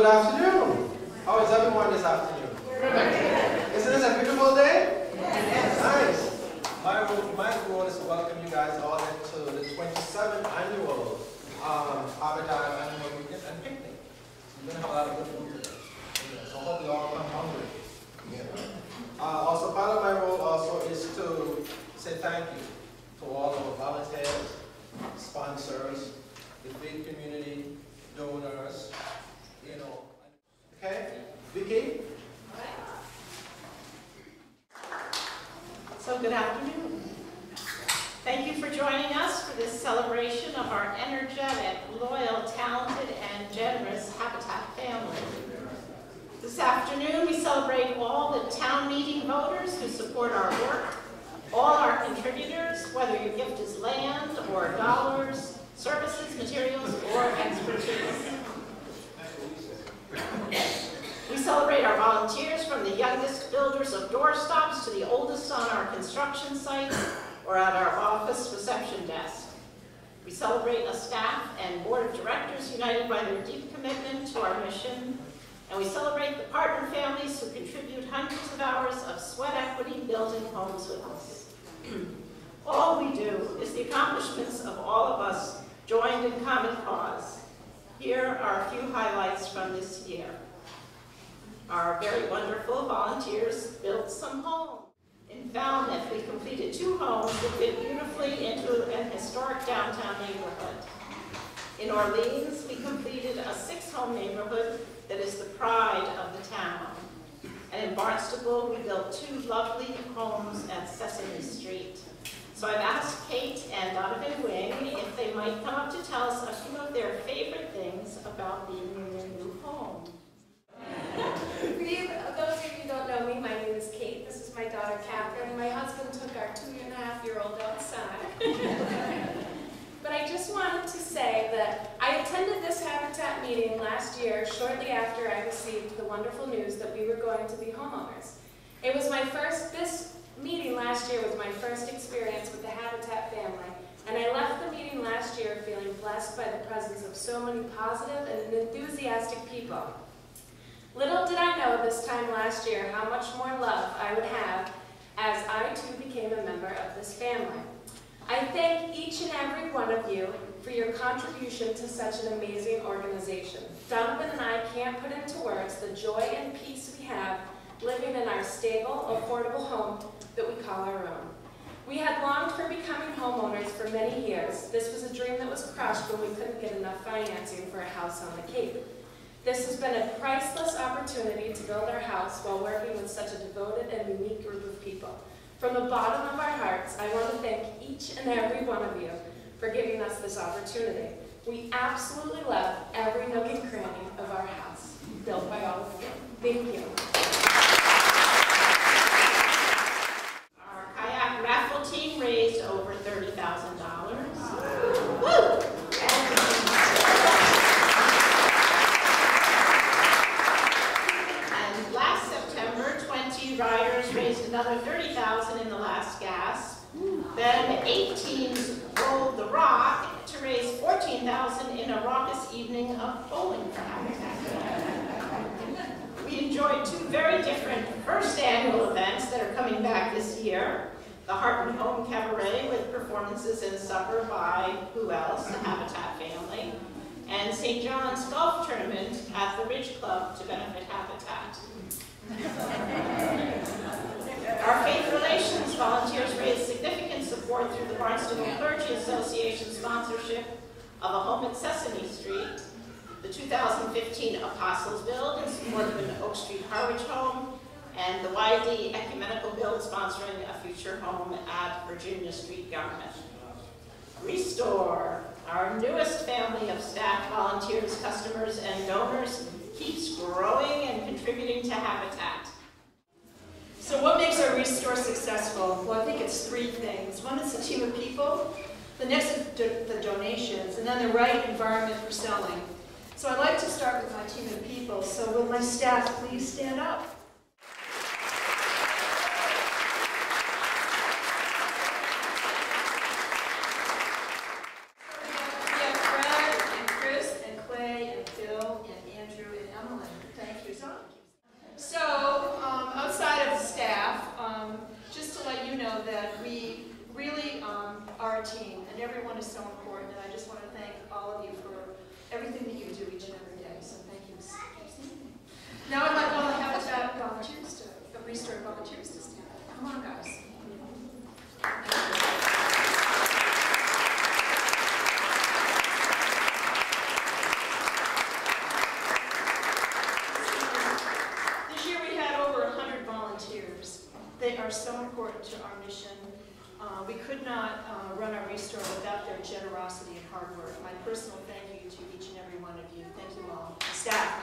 good afternoon. How is everyone this afternoon? Isn't this a beautiful day? Yes. Nice. My goal is to welcome you guys all into the 27th annual Habitat Annual Weekend and Picnic. We're going to have a lot of good food today. So I hope you all come hungry. Also, part of my role also is to say thank you to all of our volunteers, sponsors, the big community, donors, you know. Okay, Vicky? So good afternoon. Thank you for joining us for this celebration of our energetic, loyal, talented, and generous Habitat family. This afternoon, we celebrate all the town meeting voters who support our work, all our contributors, whether your gift is land or dollars, services, materials, or expertise. We celebrate our volunteers, from the youngest builders of doorstops to the oldest on our construction sites or at our office reception desk. We celebrate a staff and board of directors united by their deep commitment to our mission. And we celebrate the partner families who contribute hundreds of hours of sweat equity building homes with us. All we do is the accomplishments of all of us joined in common cause. Here are a few highlights from this year. Our very wonderful volunteers built some homes. In Falmouth, we completed 2 homes that fit beautifully into an historic downtown neighborhood. In Orleans, we completed a 6-home neighborhood that is the pride of the town. And in Barnstable, we built 2 lovely homes at Sesame Street. So I've asked Kate and Donovan Wing if they might come up to tell us a few of their favorite things about being in their new home. For those of you who don't know me, my name is Kate. This is my daughter, Catherine. My husband took our 2.5-year-old outside. But I just wanted to say that I attended this Habitat meeting last year, shortly after I received the wonderful news that we were going to be homeowners. This meeting last year was my first experience with the Habitat family, and I left the meeting last year feeling blessed by the presence of so many positive and enthusiastic people. Little did I know this time last year how much more love I would have as I too became a member of this family. I thank each and every one of you for your contribution to such an amazing organization. Donovan and I can't put into words the joy and peace we have living in our stable, affordable home that we call our own. We had longed for becoming homeowners for many years. This was a dream that was crushed when we couldn't get enough financing for a house on the Cape. This has been a priceless opportunity to build our house while working with such a devoted and unique group of people. From the bottom of our hearts, I want to thank each and every one of you for giving us this opportunity. We absolutely love every nook and cranny of our house, built by all of you. Thank you. Our kayak raffle team raised over $30,000. Woo! And last September, 20 riders raised another $30,000 in the last gasp. Then 8 teams rolled the rock to raise $14,000 in a raucous evening of bowling for Habitat. We enjoyed 2 very different first annual events that are coming back this year. The Hartman Home Cabaret with performances and supper by who else? The Habitat family. And St. John's Golf Tournament at the Ridge Club to benefit Habitat. Our Faith Relations volunteers raised significant support through the Barnstable Clergy Association sponsorship of a home at Sesame Street, the 2015 Apostles Build in support of an Oak Street Harwich home, and the YD Ecumenical Build sponsoring a future home at Virginia Street, Yarmouth. Restore, our newest family of staff, volunteers, customers, and donors, keeps growing and contributing to Habitat. So what makes our Restore successful? Well, I think it's 3 things. One is the team of people, the next is the donations, and then the right environment for selling. So I'd like to start with my team of people. So will my staff please stand up? We have Fred and Chris and Clay and Phil and Andrew and Emily. everyone is so important, and I just want to thank all of you for everything that you do each and every day, so thank you. Now I'd like all the Habitat volunteers the Restore volunteers to stand up. Come on, guys. This year we had over 100 volunteers. They are so important to our mission. We could not run our Restore without their generosity and hard work. My personal thank you to each and every one of you. Thank you all. Staff.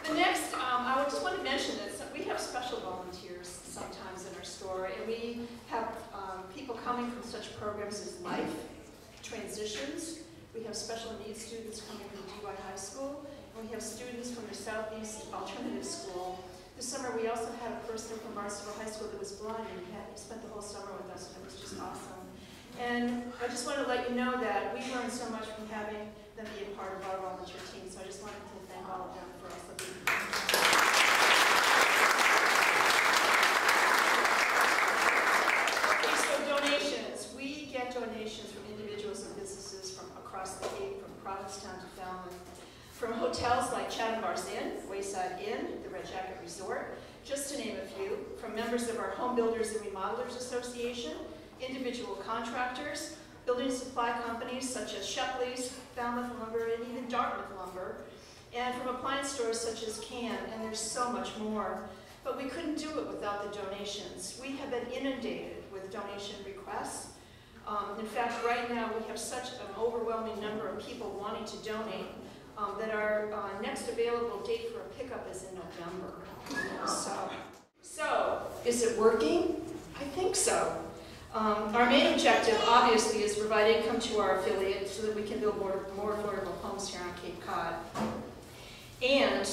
The next, I just want to mention that we have special volunteers sometimes in our store, and we have people coming from such programs as Life, Transitions. We have special needs students coming from DY High School, and we have students from the Southeast Alternative School. This summer we also had a person from Barnstable High School that was blind, and he spent the whole summer with us, and it was just awesome. And I just want to let you know that we learned so much from having them be a part of our volunteer team, so I just wanted to thank all of them for also being here. Okay, so donations. We get donations from individuals and businesses from across the Cape, from Provincetown to Falmouth, from hotels like Chatham Bars Inn, Wayside Inn, the Red Jacket Resort, just to name a few, from members of our Home Builders and Remodelers Association, individual contractors, building supply companies such as Shepley's, Falmouth Lumber, and even Dartmouth Lumber, and from appliance stores such as Can, and there's so much more. But we couldn't do it without the donations. We have been inundated with donation requests. In fact, right now we have such an overwhelming number of people wanting to donate that our next available date for a pickup is in November. So, is it working? I think so. Our main objective, obviously, is to provide income to our affiliates so that we can build more affordable homes here on Cape Cod. And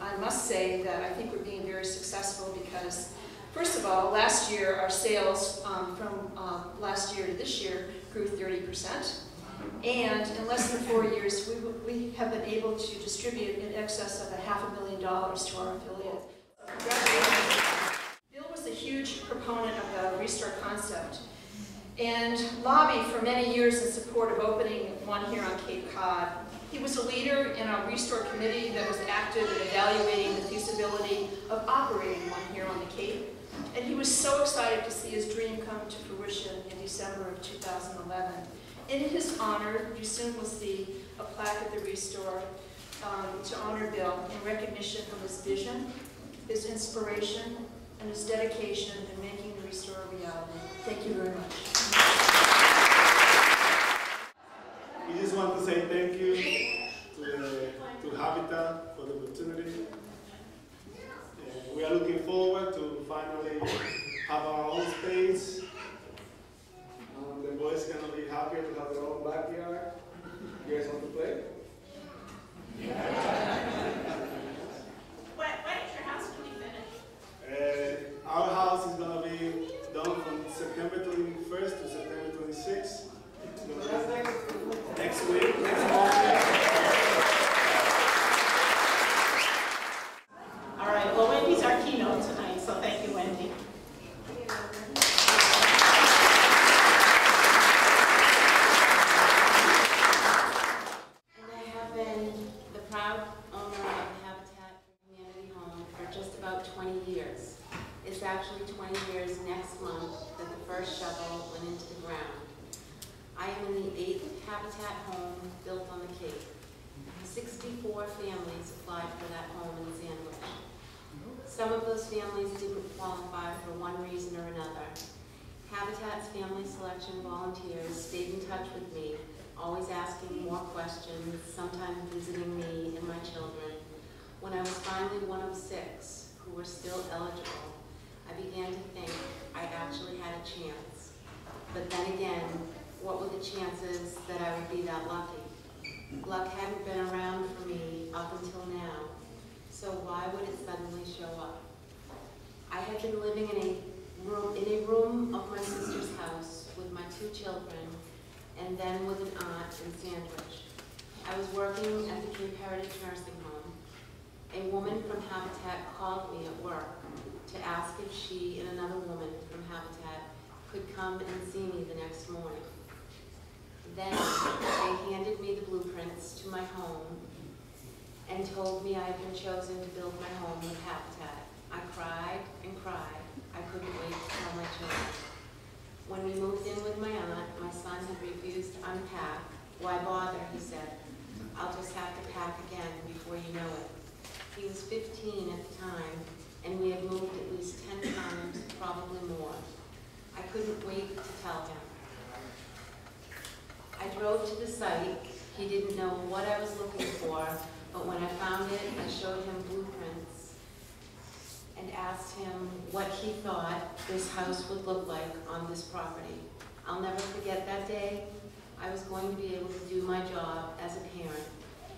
I must say that I think we're being very successful because, first of all, last year our sales from last year to this year grew 30%. And in less than 4 years, we have been able to distribute in excess of $500,000 to our affiliate. Congratulations. Bill was a huge proponent of the Restore concept and lobbied for many years in support of opening one here on Cape Cod. He was a leader in our Restore committee that was active in evaluating the feasibility of operating one here on the Cape. And he was so excited to see his dream come to fruition in December of 2011. In his honor, you soon will see a plaque at the Restore to honor Bill in recognition of his vision, his inspiration, and his dedication in making the Restore a reality. Thank you very much. We just want to say thank you to Habitat for the opportunity. We are looking forward to finally have our own space. The boys are going to be happy to have their own backyard. You guys want to play? When is your house going to be finished? Our house is going to be done from September 21st to September 26th. Next week, next month. All right, well, Wendy's our keynote tonight, so thank you, Wendy. And I have been the proud owner of Habitat for Humanity Home for just about 20 years. It's actually 20 years next month that the first shovel went into the ground. I am in the 8th Habitat home built on the Cape. 64 families applied for that home in Sandwich. Some of those families didn't qualify for one reason or another. Habitat's family selection volunteers stayed in touch with me, always asking more questions, sometimes visiting me and my children. When I was finally one of 6 who were still eligible, I began to think I actually had a chance. But then again, what were the chances that I would be that lucky? Luck hadn't been around for me up until now, so why would it suddenly show up? I had been living in a room of my sister's house with my 2 children, and then with an aunt in Sandwich. I was working at the Cape Heritage Nursing Home. A woman from Habitat called me at work. to ask if she and another woman from Habitat could come and see me the next morning. Then they handed me the blueprints to my home and told me I had been chosen to build my home with Habitat. I cried and cried. I couldn't wait to tell my children. When we moved in with my aunt, my son had refused to unpack. Why bother, he said. I'll just have to pack again before you know it. He was 15 at the time, and we had moved at least 10 times, probably more. I couldn't wait to tell him. I drove to the site. He didn't know what I was looking for, but when I found it, I showed him blueprints and asked him what he thought this house would look like on this property. I'll never forget that day. I was going to be able to do my job as a parent.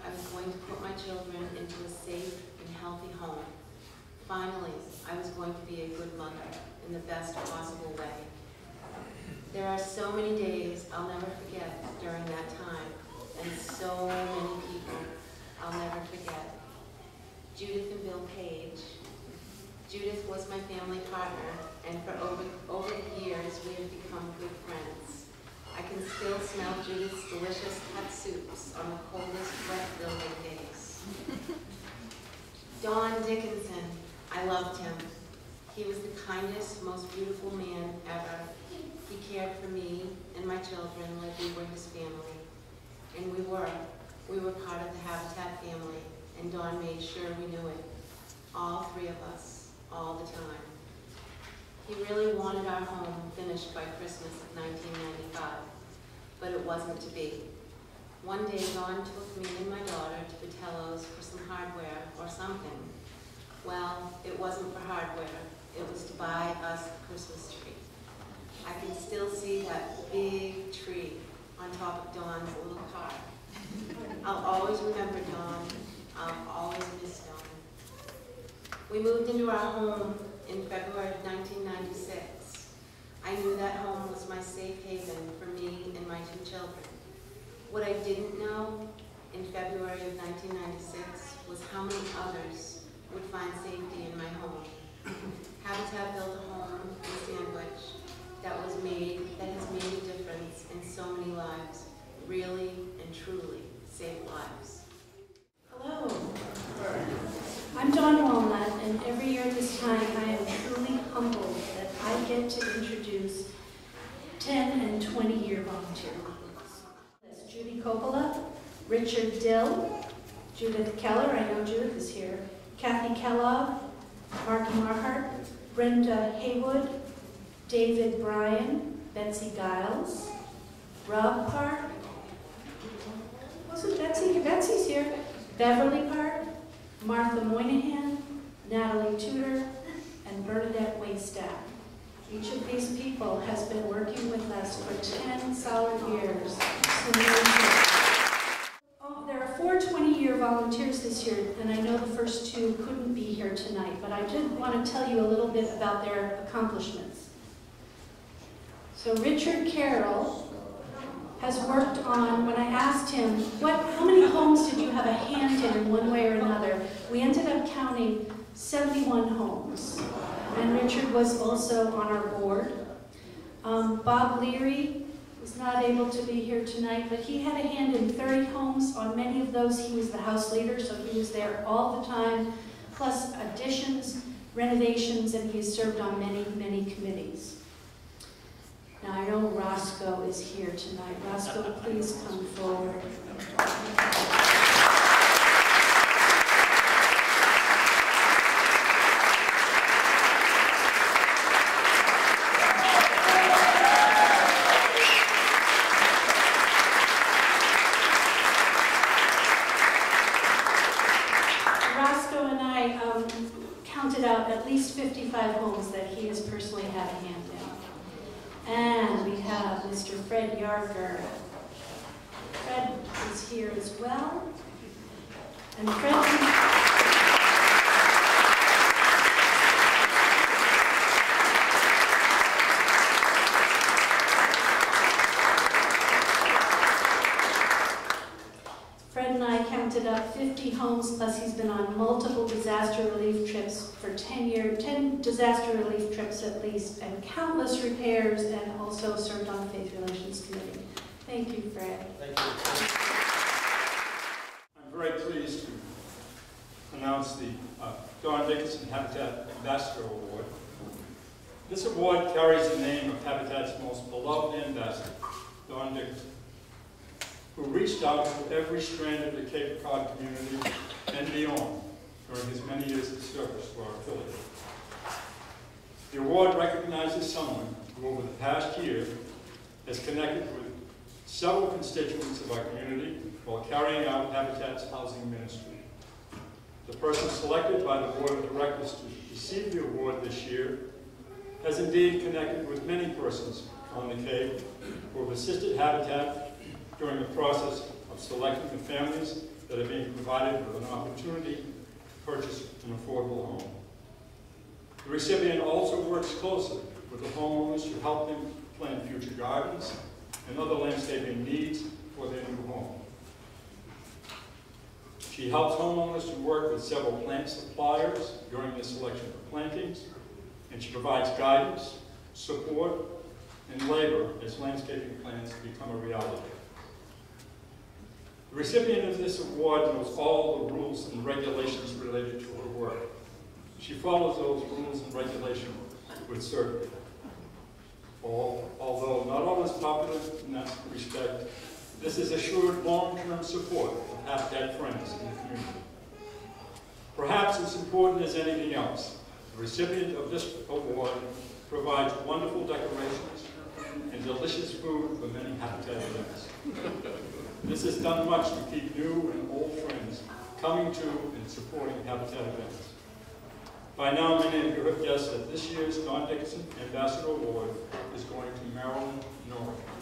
I was going to put my children into a safe and healthy home. Finally, I was going to be a good mother in the best possible way. There are so many days I'll never forget during that time, and so many people I'll never forget. Judith and Bill Page. Judith was my family partner, and for over the years we have become good friends. I can still smell Judith's delicious hot soups on the coldest, wet building days. Don Dickinson, I loved him. He was the kindest, most beautiful man ever. He cared for me and my children like we were his family. And we were part of the Habitat family, and Don made sure we knew it. All three of us, all the time. He really wanted our home finished by Christmas of 1995, but it wasn't to be. One day, Don took me and my daughter to Vitello's for some hardware or something. Well, it wasn't for hardware. It was to buy us a Christmas tree. I can still see that big tree on top of Don's little car. I'll always remember Don. I'll always miss Don. We moved into our home in February of 1996. I knew that home was my safe haven for me and my two children. What I didn't know in February of 1996 was how many others would find safety in my home. Habitat built a home in Sandwich that has made a difference in so many lives, really and truly saved lives. Hello. I'm Dawn Walnut, and every year at this time I am truly humbled that I get to introduce 10 and 20-year volunteer groups. That's Judy Coppola, Richard Dill, Judith Keller, I know Judith is here, Kathy Kellogg, Mark Marhart, Brenda Haywood, David Bryan, Betsy Giles, Rob Park, wasn't Betsy? Betsy's here. Beverly Park, Martha Moynihan, Natalie Tudor, and Bernadette Waystack. Each of these people has been working with us for 10 solid years. There are 4 20-year volunteers this year, and I know the first 2 couldn't be here tonight, but I did want to tell you a little bit about their accomplishments. So Richard Carroll has worked on, when I asked him, how many homes did you have a hand in one way or another, we ended up counting 71 homes. And Richard was also on our board. Bob Leary was not able to be here tonight, but he had a hand in 30 homes. On many of those, he was the house leader, so he was there all the time, plus additions, renovations, and he served on many, many committees. Now, I know Roscoe is here tonight. Roscoe, please come forward. Roscoe and I counted out at least 55 homes that he has personally had a hand in. And we have Mr. Fred Yarger. Fred is here as well. And Fred and I counted counted up 50 homes, plus he's been on multiple disaster relief trips for 10 disaster relief trips at least, and countless repairs, and also served on the Faith Relations Committee. Thank you, Fred. Thank you. I'm very pleased to announce the Don Dickinson Habitat Ambassador Award. This award carries the name of Habitat's most beloved ambassador, Don Dickinson, who reached out to every strand of the Cape Cod community and beyond during his many years of service to our affiliate. The award recognizes someone who over the past year has connected with several constituents of our community while carrying out Habitat's housing ministry. The person selected by the Board of Directors to receive the award this year has indeed connected with many persons on the Cape who have assisted Habitat during the process of selecting the families that are being provided with an opportunity to purchase an affordable home. The recipient also works closely with the homeowners to help them plan future gardens and other landscaping needs for their new home. She helps homeowners to work with several plant suppliers during the selection of plantings, and she provides guidance, support, and labor as landscaping plans become a reality. The recipient of this award knows all the rules and regulations related to her work. She follows those rules and regulations with certainty. Although not always popular in that respect, this has assured long-term support of Habitat friends in the community. Perhaps as important as anything else, the recipient of this award provides wonderful decorations and delicious food for many Habitat events. This has done much to keep new and old friends coming to and supporting Habitat events. By now, many of you have guessed that this year's Don Dickinson Ambassador Award is going to Marilyn Norris.